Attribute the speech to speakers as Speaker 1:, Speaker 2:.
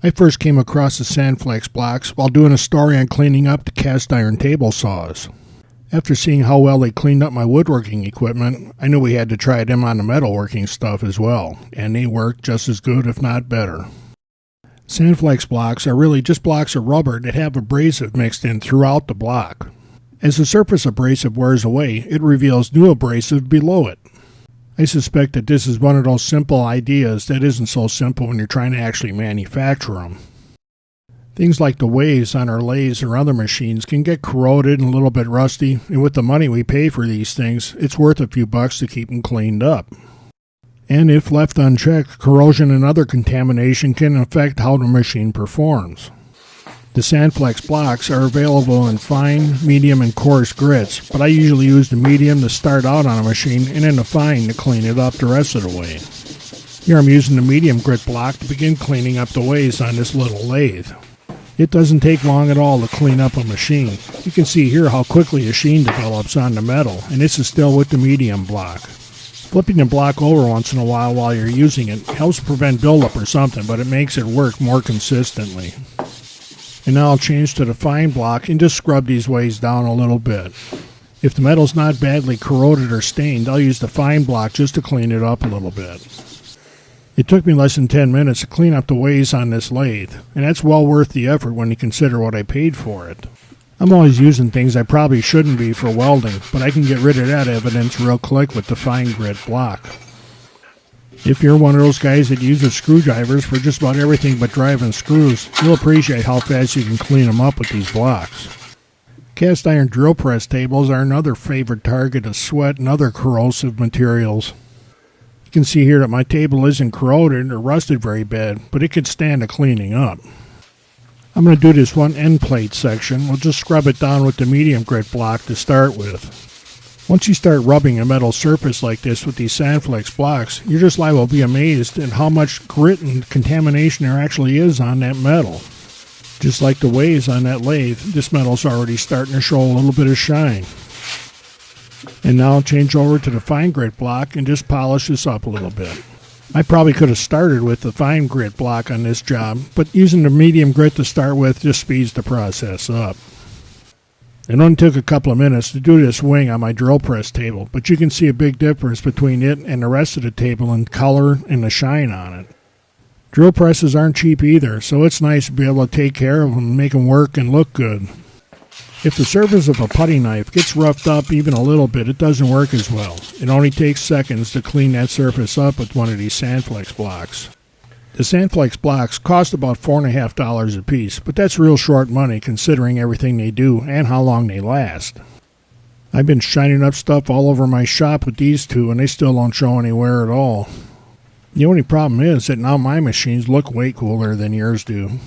Speaker 1: I first came across the Sandflex blocks while doing a story on cleaning up the cast iron table saws. After seeing how well they cleaned up my woodworking equipment, I knew we had to try them on the metalworking stuff as well, and they work just as good if not better. Sandflex blocks are really just blocks of rubber that have abrasive mixed in throughout the block. As the surface abrasive wears away, it reveals new abrasive below it. I suspect that this is one of those simple ideas that isn't so simple when you're trying to actually manufacture them. Things like the waves on our lathes or other machines can get corroded and a little bit rusty, and with the money we pay for these things, it's worth a few bucks to keep them cleaned up. And if left unchecked, corrosion and other contamination can affect how the machine performs. The Sandflex blocks are available in fine, medium, and coarse grits, but I usually use the medium to start out on a machine and then the fine to clean it up the rest of the way. Here I'm using the medium grit block to begin cleaning up the waves on this little lathe. It doesn't take long at all to clean up a machine. You can see here how quickly a sheen develops on the metal, and this is still with the medium block. Flipping the block over once in a while you're using it helps prevent buildup or something, but it makes it work more consistently. And now I'll change to the fine block and just scrub these waves down a little bit. If the metal's not badly corroded or stained, I'll use the fine block just to clean it up a little bit. It took me less than 10 minutes to clean up the waves on this lathe, and that's well worth the effort when you consider what I paid for it. I'm always using things I probably shouldn't be for welding, but I can get rid of that evidence real quick with the fine grit block. If you're one of those guys that uses screwdrivers for just about everything but driving screws, you'll appreciate how fast you can clean them up with these blocks. Cast iron drill press tables are another favorite target of sweat and other corrosive materials. You can see here that my table isn't corroded or rusted very bad, but it could stand a cleaning up. I'm going to do this one end plate section. We'll just scrub it down with the medium grit block to start with. Once you start rubbing a metal surface like this with these Sandflex blocks, you're just liable to be amazed at how much grit and contamination there actually is on that metal. Just like the waves on that lathe, this metal's already starting to show a little bit of shine. And now I'll change over to the fine grit block and just polish this up a little bit. I probably could have started with the fine grit block on this job, but using the medium grit to start with just speeds the process up. It only took a couple of minutes to do this wing on my drill press table, but you can see a big difference between it and the rest of the table in color and the shine on it. Drill presses aren't cheap either, so it's nice to be able to take care of them and make them work and look good. If the surface of a putty knife gets roughed up even a little bit, it doesn't work as well. It only takes seconds to clean that surface up with one of these Sandflex blocks. The Sandflex blocks cost about $4.50 a piece, but that's real short money considering everything they do and how long they last. I've been shining up stuff all over my shop with these two, and they still don't show any wear at all. The only problem is that now my machines look way cooler than yours do.